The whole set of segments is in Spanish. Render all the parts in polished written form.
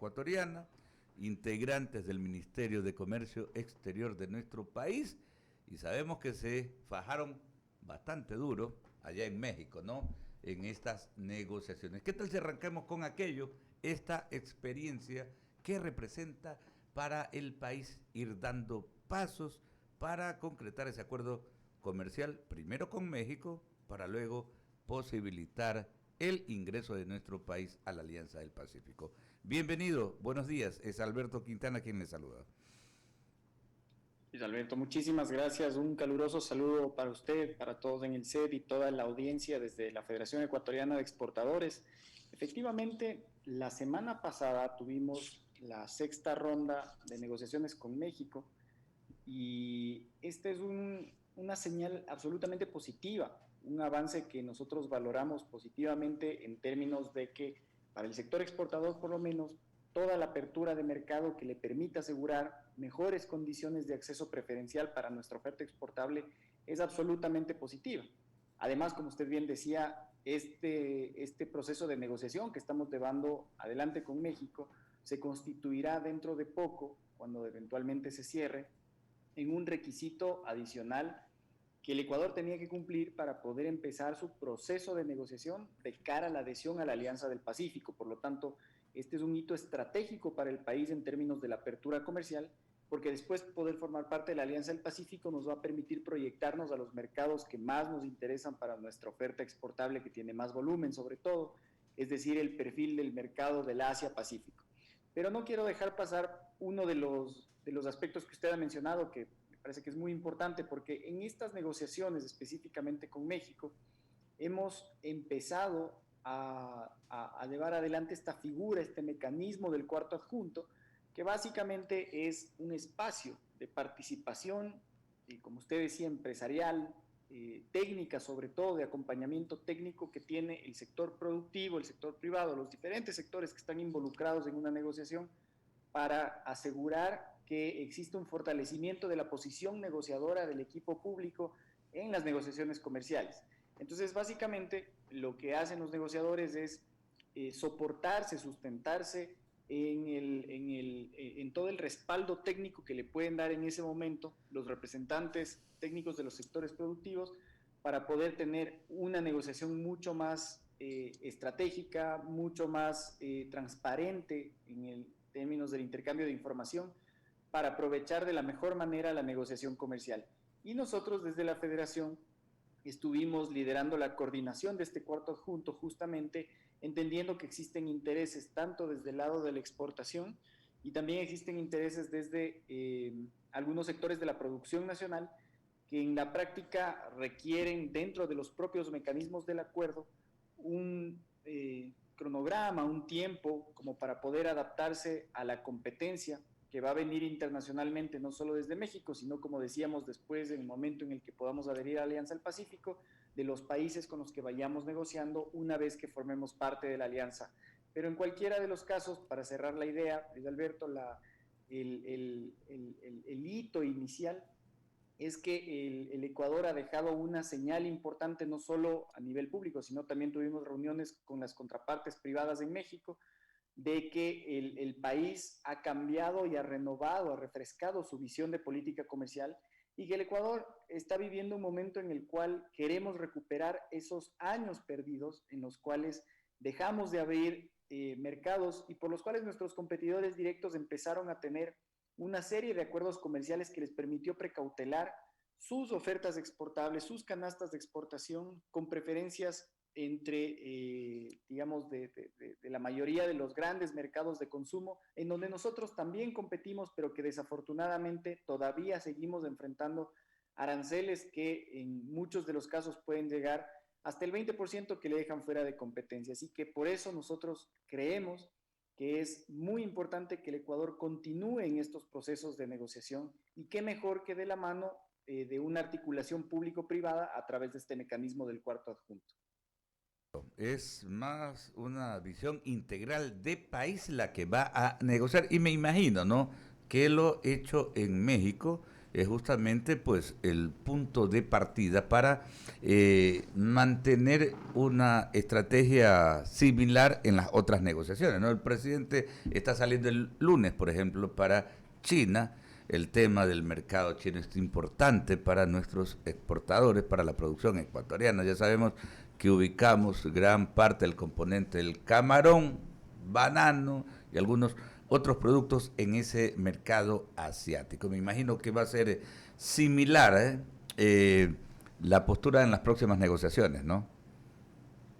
ecuatoriana, integrantes del Ministerio de Comercio Exterior de nuestro país, y sabemos que se fajaron bastante duro allá en México, ¿no? En estas negociaciones. ¿Qué tal si arrancamos con aquello, esta experiencia que representa para el país ir dando pasos para concretar ese acuerdo comercial, primero con México, para luego posibilitar el ingreso de nuestro país a la Alianza del Pacífico? Bienvenido, buenos días, es Alberto Quintana quien le saluda. Luis Alberto, muchísimas gracias. Un caluroso saludo para usted, para todos en el SED y toda la audiencia desde la Federación Ecuatoriana de Exportadores. Efectivamente, la semana pasada tuvimos la sexta ronda de negociaciones con México y este es una señal absolutamente positiva, un avance que nosotros valoramos positivamente en términos de que para el sector exportador, por lo menos, toda la apertura de mercado que le permita asegurar mejores condiciones de acceso preferencial para nuestra oferta exportable es absolutamente positiva. Además, como usted bien decía, este proceso de negociación que estamos llevando adelante con México se constituirá dentro de poco, cuando eventualmente se cierre, en un requisito adicional que el Ecuador tenía que cumplir para poder empezar su proceso de negociación de cara a la adhesión a la Alianza del Pacífico. Por lo tanto, este es un hito estratégico para el país en términos de la apertura comercial, porque después poder formar parte de la Alianza del Pacífico nos va a permitir proyectarnos a los mercados que más nos interesan para nuestra oferta exportable, que tiene más volumen sobre todo, es decir, el perfil del mercado del Asia-Pacífico. Pero no quiero dejar pasar uno de los aspectos que usted ha mencionado, que me parece que es muy importante, porque en estas negociaciones, específicamente con México, hemos empezado a llevar adelante esta figura, este mecanismo del cuarto adjunto, que básicamente es un espacio de participación, como usted decía, empresarial, técnica, sobre todo de acompañamiento técnico que tiene el sector productivo, el sector privado, los diferentes sectores que están involucrados en una negociación, para asegurar que existe un fortalecimiento de la posición negociadora del equipo público en las negociaciones comerciales. Entonces, básicamente, lo que hacen los negociadores es soportarse, sustentarse en todo el respaldo técnico que le pueden dar en ese momento los representantes técnicos de los sectores productivos para poder tener una negociación mucho más estratégica, mucho más transparente en términos del intercambio de información, para aprovechar de la mejor manera la negociación comercial. Y nosotros desde la Federación estuvimos liderando la coordinación de este cuarto adjunto, justamente entendiendo que existen intereses tanto desde el lado de la exportación y también existen intereses desde algunos sectores de la producción nacional que en la práctica requieren, dentro de los propios mecanismos del acuerdo, un cronograma, un tiempo como para poder adaptarse a la competencia que va a venir internacionalmente, no solo desde México, sino, como decíamos, después, en el momento en el que podamos adherir a la Alianza del Pacífico, de los países con los que vayamos negociando una vez que formemos parte de la alianza. Pero en cualquiera de los casos, para cerrar la idea, Luis Alberto, el hito inicial es que el Ecuador ha dejado una señal importante, no solo a nivel público, sino también tuvimos reuniones con las contrapartes privadas en México, de que el país ha cambiado y ha renovado, ha refrescado su visión de política comercial y que el Ecuador está viviendo un momento en el cual queremos recuperar esos años perdidos en los cuales dejamos de abrir mercados y por los cuales nuestros competidores directos empezaron a tener una serie de acuerdos comerciales que les permitió precautelar sus ofertas exportables, sus canastas de exportación con preferencias entre, digamos, de la mayoría de los grandes mercados de consumo, en donde nosotros también competimos, pero que desafortunadamente todavía seguimos enfrentando aranceles que en muchos de los casos pueden llegar hasta el 20% que le dejan fuera de competencia. Así que por eso nosotros creemos que es muy importante que el Ecuador continúe en estos procesos de negociación y qué mejor que de la mano de una articulación público-privada a través de este mecanismo del cuarto adjunto. Es más una visión integral de país la que va a negociar y me imagino, ¿no? Que lo hecho en México es justamente pues el punto de partida para mantener una estrategia similar en las otras negociaciones, ¿no? El presidente está saliendo el lunes, por ejemplo, para China. El tema del mercado chino es importante para nuestros exportadores, para la producción ecuatoriana. Ya sabemos que ubicamos gran parte del componente del camarón, banano y algunos otros productos en ese mercado asiático. Me imagino que va a ser similar la postura en las próximas negociaciones, ¿no?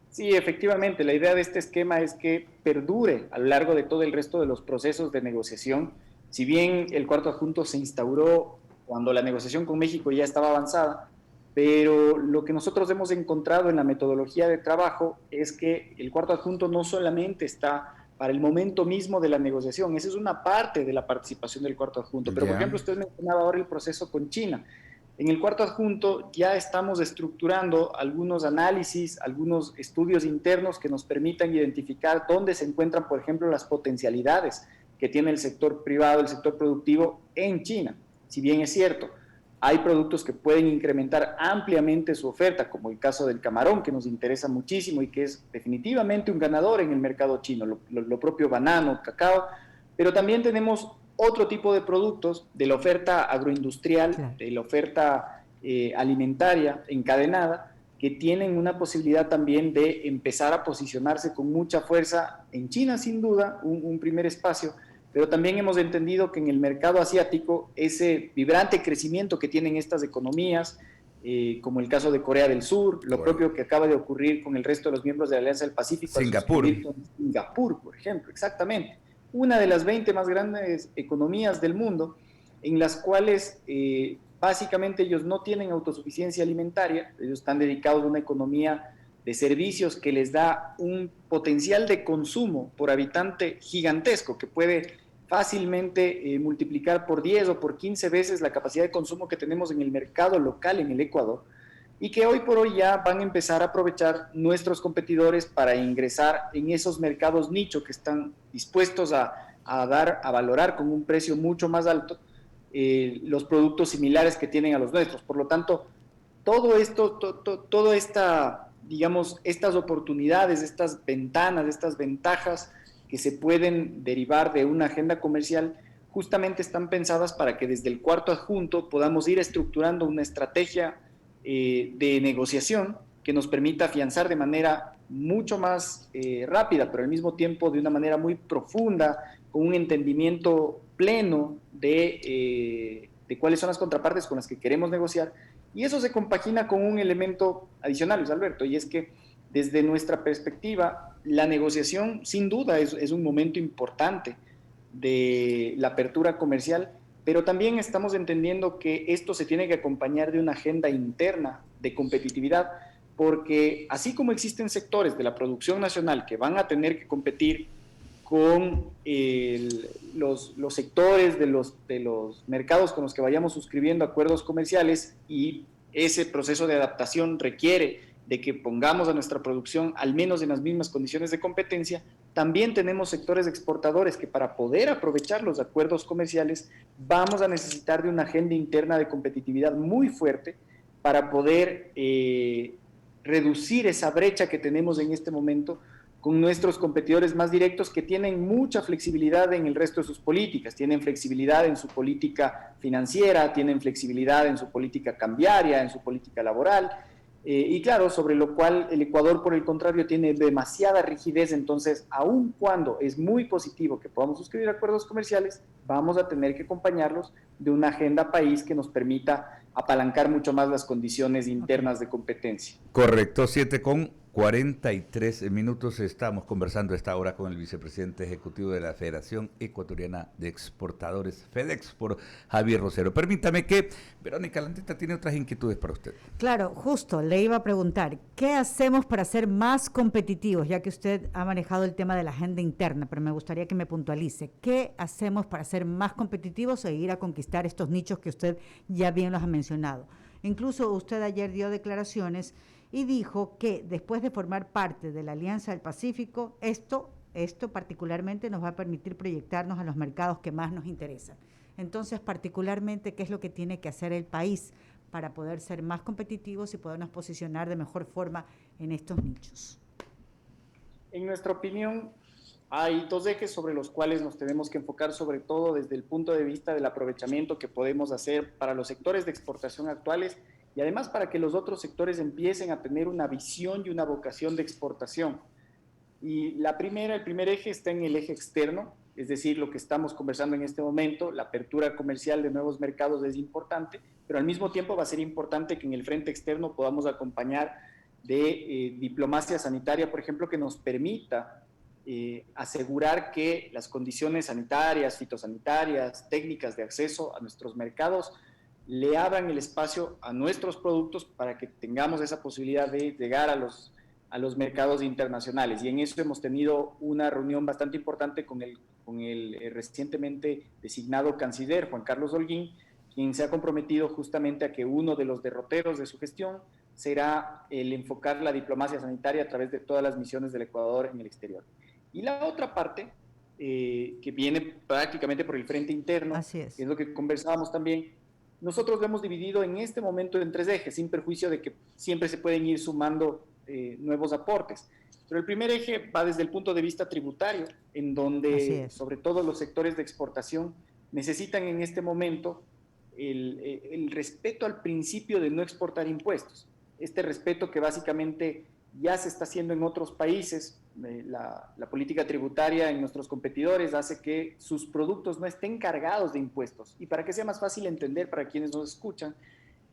Sí, efectivamente, la idea de este esquema es que perdure a lo largo de todo el resto de los procesos de negociación. Si bien el cuarto adjunto se instauró cuando la negociación con México ya estaba avanzada, pero lo que nosotros hemos encontrado en la metodología de trabajo es que el cuarto adjunto no solamente está para el momento mismo de la negociación, esa es una parte de la participación del cuarto adjunto, pero por ejemplo usted mencionaba ahora el proceso con China. En el cuarto adjunto ya estamos estructurando algunos análisis, algunos estudios internos que nos permitan identificar dónde se encuentran, por ejemplo, las potencialidades que tiene el sector privado, el sector productivo en China. Si bien es cierto, hay productos que pueden incrementar ampliamente su oferta, como el caso del camarón, que nos interesa muchísimo y que es definitivamente un ganador en el mercado chino, lo propio banano, cacao, pero también tenemos otro tipo de productos de la oferta agroindustrial, claro, de la oferta alimentaria encadenada, que tienen una posibilidad también de empezar a posicionarse con mucha fuerza en China, sin duda, un primer espacio, pero también hemos entendido que en el mercado asiático ese vibrante crecimiento que tienen estas economías, como el caso de Corea del Sur, lo propio que acaba de ocurrir con el resto de los miembros de la Alianza del Pacífico, Singapur, con Singapur, por ejemplo, exactamente, una de las 20 más grandes economías del mundo, en las cuales básicamente ellos no tienen autosuficiencia alimentaria, ellos están dedicados a una economía de servicios que les da un potencial de consumo por habitante gigantesco, que puede fácilmente multiplicar por 10 o por 15 veces la capacidad de consumo que tenemos en el mercado local en el Ecuador, y que hoy por hoy ya van a empezar a aprovechar nuestros competidores para ingresar en esos mercados nicho que están dispuestos a valorar con un precio mucho más alto los productos similares que tienen a los nuestros. Por lo tanto, todo esto, toda esta, digamos, estas oportunidades, estas ventanas, estas ventajas que se pueden derivar de una agenda comercial, justamente están pensadas para que desde el cuarto adjunto podamos ir estructurando una estrategia de negociación que nos permita afianzar de manera mucho más rápida, pero al mismo tiempo de una manera muy profunda, con un entendimiento pleno de cuáles son las contrapartes con las que queremos negociar. Y eso se compagina con un elemento adicional, Luis Alberto, y es que desde nuestra perspectiva, la negociación sin duda es un momento importante de la apertura comercial, pero también estamos entendiendo que esto se tiene que acompañar de una agenda interna de competitividad, porque así como existen sectores de la producción nacional que van a tener que competir con los sectores de los mercados con los que vayamos suscribiendo acuerdos comerciales, y ese proceso de adaptación requiere de que pongamos a nuestra producción al menos en las mismas condiciones de competencia, también tenemos sectores exportadores que para poder aprovechar los acuerdos comerciales vamos a necesitar de una agenda interna de competitividad muy fuerte para poder reducir esa brecha que tenemos en este momento con nuestros competidores más directos, que tienen mucha flexibilidad en el resto de sus políticas, tienen flexibilidad en su política financiera, tienen flexibilidad en su política cambiaria, en su política laboral, y claro, sobre lo cual el Ecuador, por el contrario, tiene demasiada rigidez. Entonces, aun cuando es muy positivo que podamos suscribir acuerdos comerciales, vamos a tener que acompañarlos de una agenda país que nos permita apalancar mucho más las condiciones internas de competencia. Correcto, 7:43 estamos conversando a esta hora con el vicepresidente ejecutivo de la Federación Ecuatoriana de Exportadores, FEDEXPOR, Javier Rosero. Permítame que Verónica Landeta tiene otras inquietudes para usted. Claro, justo, le iba a preguntar, ¿qué hacemos para ser más competitivos? Ya que usted ha manejado el tema de la agenda interna, pero me gustaría que me puntualice, ¿qué hacemos para ser más competitivos e ir a conquistar estos nichos que usted ya bien los ha mencionado? Incluso usted ayer dio declaraciones y dijo que después de formar parte de la Alianza del Pacífico, esto esto particularmente nos va a permitir proyectarnos a los mercados que más nos interesan. Entonces, particularmente, ¿qué es lo que tiene que hacer el país para poder ser más competitivos y podernos posicionar de mejor forma en estos nichos? En nuestra opinión, hay dos ejes sobre los cuales nos tenemos que enfocar, sobre todo desde el punto de vista del aprovechamiento que podemos hacer para los sectores de exportación actuales y además para que los otros sectores empiecen a tener una visión y una vocación de exportación. Y el primer eje está en el eje externo, es decir, lo que estamos conversando en este momento, la apertura comercial de nuevos mercados es importante, pero al mismo tiempo va a ser importante que en el frente externo podamos acompañar de diplomacia sanitaria, por ejemplo, que nos permita asegurar que las condiciones sanitarias, fitosanitarias, técnicas de acceso a nuestros mercados le abran el espacio a nuestros productos para que tengamos esa posibilidad de llegar a los mercados internacionales. Y en eso hemos tenido una reunión bastante importante con el recientemente designado canciller, Juan Carlos Holguín, quien se ha comprometido justamente a que uno de los derroteros de su gestión será el enfocar la diplomacia sanitaria a través de todas las misiones del Ecuador en el exterior. Y la otra parte, que viene prácticamente por el frente interno, Así es. que es lo que conversábamos también, nosotros lo hemos dividido en este momento en tres ejes, sin perjuicio de que siempre se pueden ir sumando nuevos aportes. Pero el primer eje va desde el punto de vista tributario, en donde sobre todo los sectores de exportación necesitan en este momento el respeto al principio de no exportar impuestos. Este respeto que básicamente ya se está haciendo en otros países, la política tributaria en nuestros competidores hace que sus productos no estén cargados de impuestos. Y para que sea más fácil entender para quienes nos escuchan,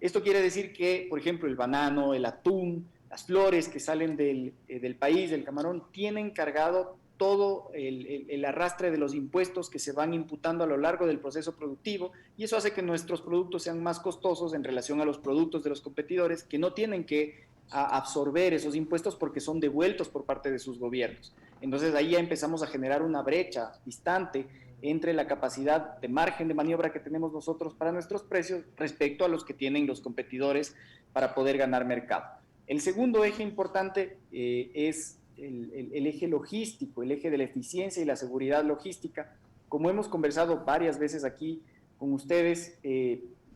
esto quiere decir que, por ejemplo, el banano, el atún, las flores que salen del país, del camarón, tienen cargado todo el arrastre de los impuestos que se van imputando a lo largo del proceso productivo, y eso hace que nuestros productos sean más costosos en relación a los productos de los competidores que no tienen que absorber esos impuestos porque son devueltos por parte de sus gobiernos. Entonces ahí ya empezamos a generar una brecha distante entre la capacidad de margen de maniobra que tenemos nosotros para nuestros precios respecto a los que tienen los competidores para poder ganar mercado. El segundo eje importante es el eje logístico, el eje de la eficiencia y la seguridad logística. Como hemos conversado varias veces aquí con ustedes,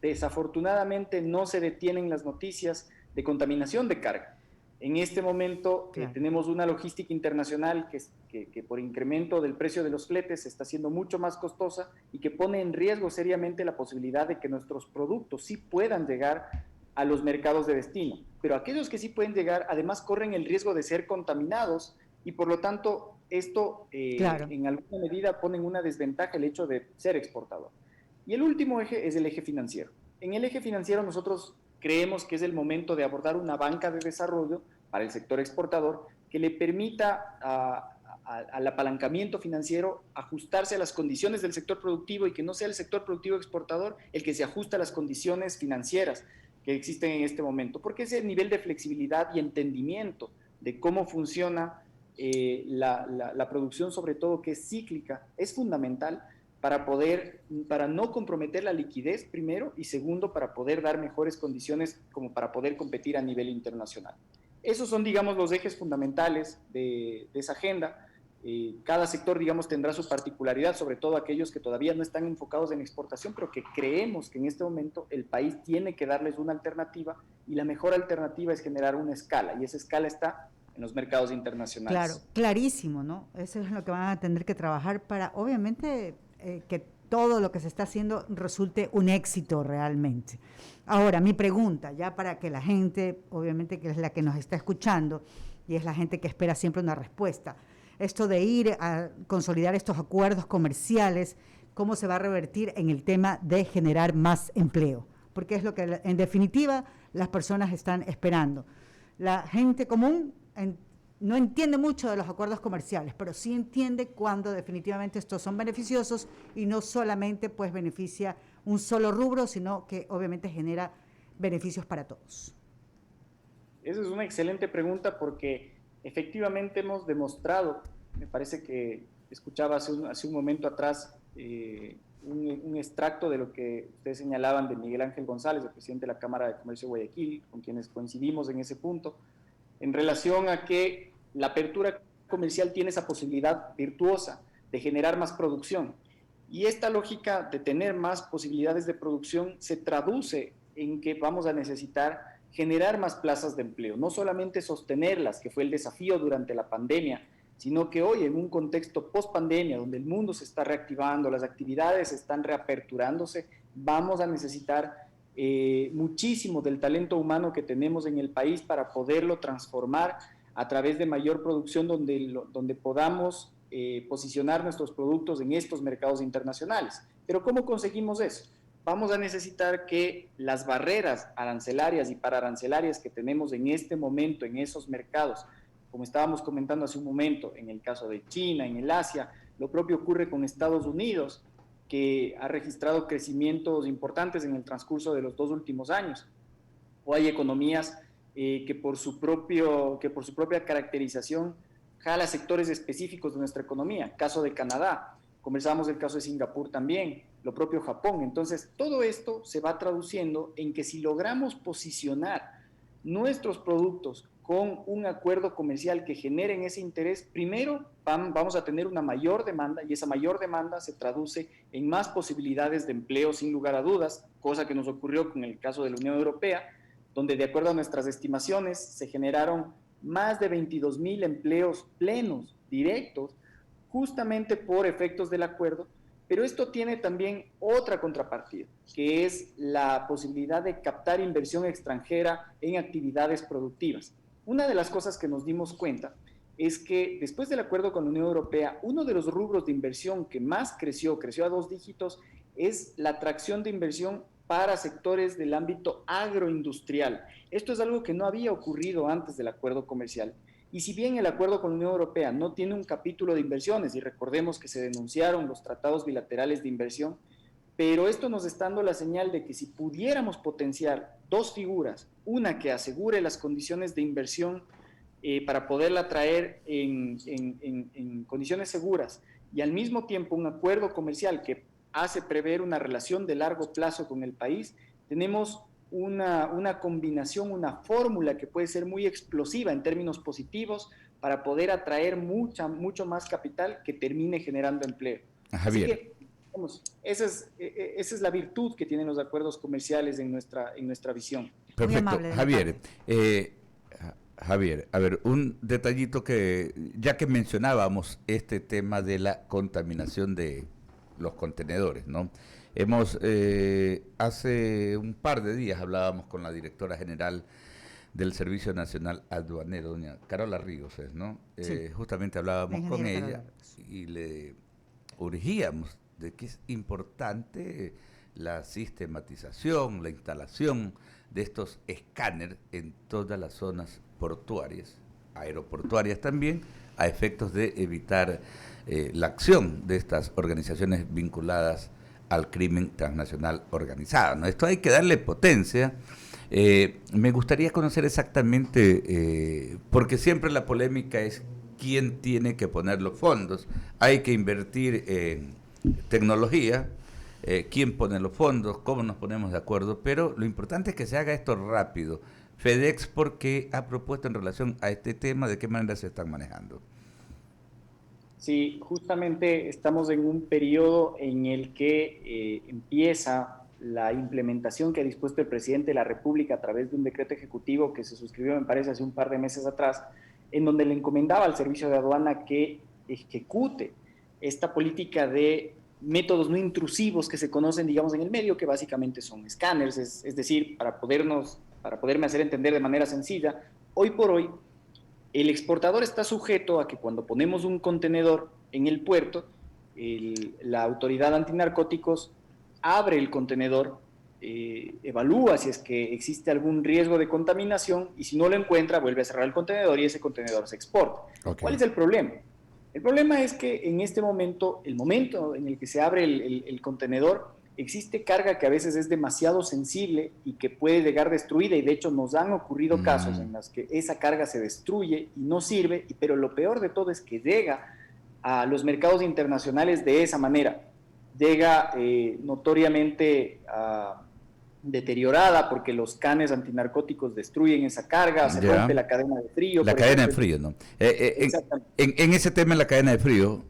desafortunadamente no se detienen las noticias de contaminación de carga. En este momento claro, tenemos una logística internacional que por incremento del precio de los fletes está siendo mucho más costosa y que pone en riesgo seriamente la posibilidad de que nuestros productos sí puedan llegar a los mercados de destino. Pero aquellos que sí pueden llegar, además corren el riesgo de ser contaminados y por lo tanto esto claro, en alguna medida pone en una desventaja el hecho de ser exportador. Y el último eje es el eje financiero. En el eje financiero nosotros creemos que es el momento de abordar una banca de desarrollo para el sector exportador que le permita al apalancamiento financiero ajustarse a las condiciones del sector productivo y que no sea el sector productivo exportador el que se ajuste a las condiciones financieras que existen en este momento, porque ese nivel de flexibilidad y entendimiento de cómo funciona la producción, sobre todo que es cíclica, es fundamental para no comprometer la liquidez primero y segundo para poder dar mejores condiciones como para poder competir a nivel internacional. Esos son, digamos, los ejes fundamentales de esa agenda. Cada sector, digamos, tendrá su particularidad, sobre todo aquellos que todavía no están enfocados en exportación, pero que creemos que en este momento el país tiene que darles una alternativa y la mejor alternativa es generar una escala y esa escala está en los mercados internacionales. Claro, clarísimo, ¿no? Eso es lo que van a tener que trabajar para, obviamente, que todo lo que se está haciendo resulte un éxito realmente. Ahora, mi pregunta, ya para que la gente, obviamente que es la que nos está escuchando y es la gente que espera siempre una respuesta, esto de ir a consolidar estos acuerdos comerciales, ¿cómo se va a revertir en el tema de generar más empleo? Porque es lo que en definitiva las personas están esperando. La gente común no entiende mucho de los acuerdos comerciales, pero sí entiende cuando definitivamente estos son beneficiosos y no solamente pues beneficia un solo rubro, sino que obviamente genera beneficios para todos. Esa es una excelente pregunta porque efectivamente hemos demostrado, me parece que escuchaba hace un momento atrás un extracto de lo que ustedes señalaban de Miguel Ángel González, el presidente de la Cámara de Comercio de Guayaquil, con quienes coincidimos en ese punto, en relación a que la apertura comercial tiene esa posibilidad virtuosa de generar más producción. Y esta lógica de tener más posibilidades de producción se traduce en que vamos a necesitar generar más plazas de empleo, no solamente sostenerlas, que fue el desafío durante la pandemia, sino que hoy en un contexto post-pandemia, donde el mundo se está reactivando, las actividades están reaperturándose, vamos a necesitar muchísimo del talento humano que tenemos en el país para poderlo transformar a través de mayor producción donde podamos posicionar nuestros productos en estos mercados internacionales. Pero ¿cómo conseguimos eso? Vamos a necesitar que las barreras arancelarias y pararancelarias que tenemos en este momento en esos mercados, como estábamos comentando hace un momento, en el caso de China, en el Asia, lo propio ocurre con Estados Unidos, que ha registrado crecimientos importantes en el transcurso de los 2 últimos años. O hay economías que por su propia caracterización jala sectores específicos de nuestra economía. Caso de Canadá, conversamos del caso de Singapur también, lo propio Japón. Entonces, todo esto se va traduciendo en que si logramos posicionar nuestros productos con un acuerdo comercial que generen ese interés, primero vamos a tener una mayor demanda y esa mayor demanda se traduce en más posibilidades de empleo sin lugar a dudas, cosa que nos ocurrió con el caso de la Unión Europea, donde de acuerdo a nuestras estimaciones se generaron más de 22,000 empleos plenos, directos, justamente por efectos del acuerdo, pero esto tiene también otra contrapartida, que es la posibilidad de captar inversión extranjera en actividades productivas. Una de las cosas que nos dimos cuenta es que después del acuerdo con la Unión Europea, uno de los rubros de inversión que más creció a 2 dígitos, es la atracción de inversión para sectores del ámbito agroindustrial. Esto es algo que no había ocurrido antes del acuerdo comercial. Y si bien el acuerdo con la Unión Europea no tiene un capítulo de inversiones, y recordemos que se denunciaron los tratados bilaterales de inversión, pero esto nos está dando la señal de que si pudiéramos potenciar 2 figuras, una que asegure las condiciones de inversión para poderla traer en condiciones seguras, y al mismo tiempo un acuerdo comercial que hace prever una relación de largo plazo con el país, tenemos una combinación, una fórmula que puede ser muy explosiva en términos positivos para poder atraer mucho más capital que termine generando empleo. Javier. Así que, vamos, esa es la virtud que tienen los acuerdos comerciales en nuestra visión. Perfecto. Javier, a ver, un detallito que, ya que mencionábamos este tema de la contaminación de los contenedores, ¿no? Hace un par de días hablábamos con la directora general del Servicio Nacional Aduanero, doña Carola Ríos, ¿no? Sí. Justamente hablábamos con ella y le urgíamos de que es importante la sistematización, la instalación de estos escáneres en todas las zonas portuarias, aeroportuarias también, a efectos de evitar la acción de estas organizaciones vinculadas al crimen transnacional organizado, ¿no? Esto hay que darle potencia. Me gustaría conocer exactamente, porque siempre la polémica es quién tiene que poner los fondos. Hay que invertir en tecnología, quién pone los fondos, cómo nos ponemos de acuerdo, pero lo importante es que se haga esto rápido. FedEx, ¿por qué ha propuesto en relación a este tema? ¿De qué manera se están manejando? Sí, justamente estamos en un periodo en el que empieza la implementación que ha dispuesto el presidente de la República a través de un decreto ejecutivo que se suscribió, me parece, hace un par de meses atrás, en donde le encomendaba al Servicio de Aduana que ejecute esta política de métodos no intrusivos que se conocen, digamos, en el medio, que básicamente son escáneres, es decir, para poderme hacer entender de manera sencilla, hoy por hoy, el exportador está sujeto a que cuando ponemos un contenedor en el puerto, la autoridad antinarcóticos abre el contenedor, evalúa si es que existe algún riesgo de contaminación y si no lo encuentra, vuelve a cerrar el contenedor y ese contenedor se exporta. Okay. ¿Cuál es el problema? El problema es que en este momento, el momento en el que se abre el contenedor, existe carga que a veces es demasiado sensible y que puede llegar destruida, y de hecho nos han ocurrido casos en los que esa carga se destruye y no sirve, pero lo peor de todo es que llega a los mercados internacionales de esa manera. Llega notoriamente deteriorada porque los canes antinarcóticos destruyen esa carga, se rompe la cadena de frío. La cadena de frío, ¿no? En ese tema de la cadena de frío,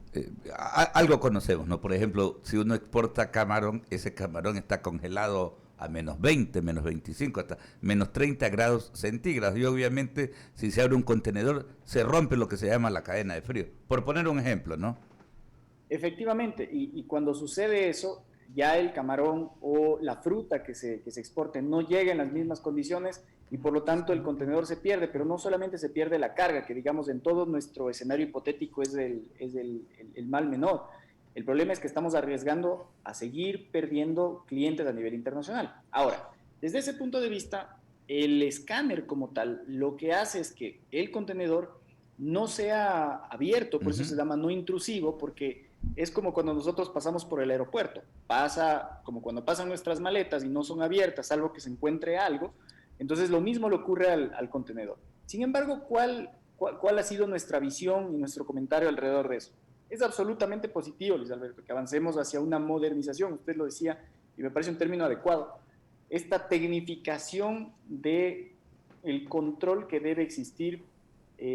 algo conocemos, ¿no? Por ejemplo, si uno exporta camarón, ese camarón está congelado a menos 20, menos 25, hasta menos 30 grados centígrados. Y obviamente, si se abre un contenedor, se rompe lo que se llama la cadena de frío. Por poner un ejemplo, ¿no? Efectivamente, y cuando sucede eso, ya el camarón o la fruta que se exporte no llega en las mismas condiciones y por lo tanto el contenedor se pierde, pero no solamente se pierde la carga, que digamos en todo nuestro escenario hipotético es el mal menor. El problema es que estamos arriesgando a seguir perdiendo clientes a nivel internacional. Ahora, desde ese punto de vista, el escáner como tal, lo que hace es que el contenedor no sea abierto, por eso se llama no intrusivo, porque es como cuando nosotros pasamos por el aeropuerto, pasa como cuando pasan nuestras maletas y no son abiertas, salvo que se encuentre algo, entonces lo mismo le ocurre al contenedor. Sin embargo, ¿cuál ha sido nuestra visión y nuestro comentario alrededor de eso? Es absolutamente positivo, Luis Alberto, que avancemos hacia una modernización, usted lo decía, y me parece un término adecuado, esta tecnificación del control que debe existir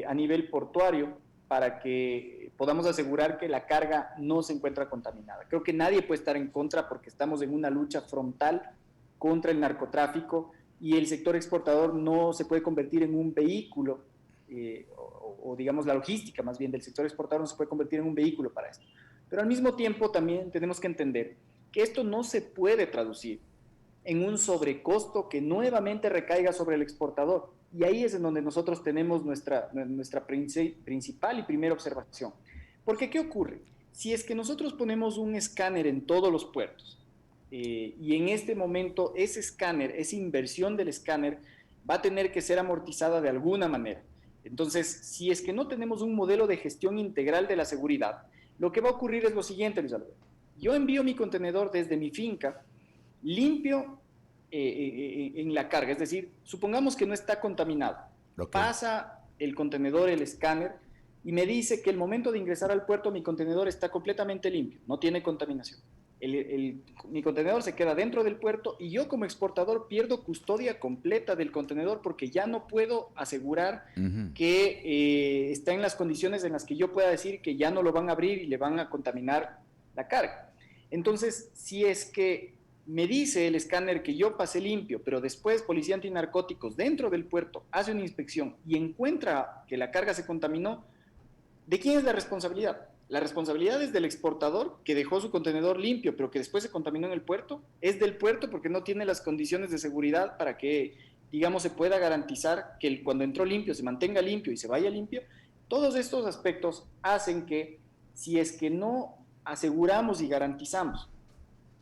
a nivel portuario para que podamos asegurar que la carga no se encuentra contaminada. Creo que nadie puede estar en contra porque estamos en una lucha frontal contra el narcotráfico y el sector exportador no se puede convertir en un vehículo, o digamos la logística más bien del sector exportador no se puede convertir en un vehículo para esto. Pero al mismo tiempo también tenemos que entender que esto no se puede traducir en un sobrecosto que nuevamente recaiga sobre el exportador. Y ahí es en donde nosotros tenemos nuestra principal y primera observación. Porque, ¿qué ocurre? Si es que nosotros ponemos un escáner en todos los puertos, y en este momento ese escáner, esa inversión del escáner, va a tener que ser amortizada de alguna manera. Entonces, si es que no tenemos un modelo de gestión integral de la seguridad, lo que va a ocurrir es lo siguiente, Luis Alberto. Yo envío mi contenedor desde mi finca, limpio en la carga, es decir, supongamos que no está contaminado. Pasa el contenedor, el escáner, y me dice que el momento de ingresar al puerto mi contenedor está completamente limpio, no tiene contaminación. Mi contenedor se queda dentro del puerto y yo como exportador pierdo custodia completa del contenedor porque ya no puedo asegurar que está en las condiciones en las que yo pueda decir que ya no lo van a abrir y le van a contaminar la carga. Entonces, si es que me dice el escáner que yo pasé limpio, pero después Policía Antinarcóticos dentro del puerto hace una inspección y encuentra que la carga se contaminó, ¿de quién es la responsabilidad? La responsabilidad es del exportador que dejó su contenedor limpio, pero que después se contaminó en el puerto. Es del puerto porque no tiene las condiciones de seguridad para que, digamos, se pueda garantizar que cuando entró limpio se mantenga limpio y se vaya limpio. Todos estos aspectos hacen que, si es que no aseguramos y garantizamos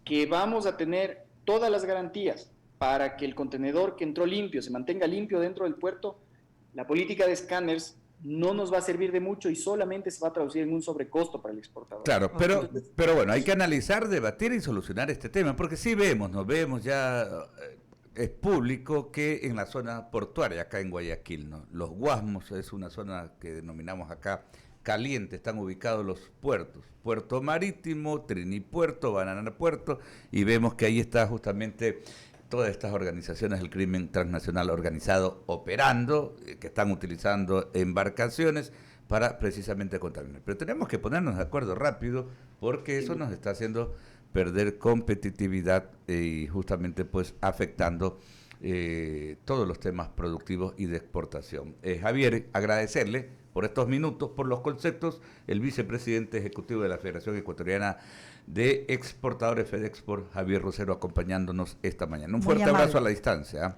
que vamos a tener todas las garantías para que el contenedor que entró limpio se mantenga limpio dentro del puerto, la política de escáneres no nos va a servir de mucho y solamente se va a traducir en un sobrecosto para el exportador. Claro, pero bueno, hay que analizar, debatir y solucionar este tema, porque sí nos vemos ya, es público que en la zona portuaria, acá en Guayaquil, ¿no? Los Guasmos es una zona que denominamos acá caliente, están ubicados los puertos, Puerto Marítimo, Trinipuerto, Banana Puerto, y vemos que ahí está justamente todas estas organizaciones del crimen transnacional organizado operando, que están utilizando embarcaciones para precisamente contaminar. Pero tenemos que ponernos de acuerdo rápido porque eso nos está haciendo perder competitividad y justamente pues afectando todos los temas productivos y de exportación. Javier, agradecerle por estos minutos, por los conceptos, el vicepresidente ejecutivo de la Federación Ecuatoriana de Exportadores FEDEXPORT, Javier Rosero, acompañándonos esta mañana. Un fuerte abrazo a la distancia.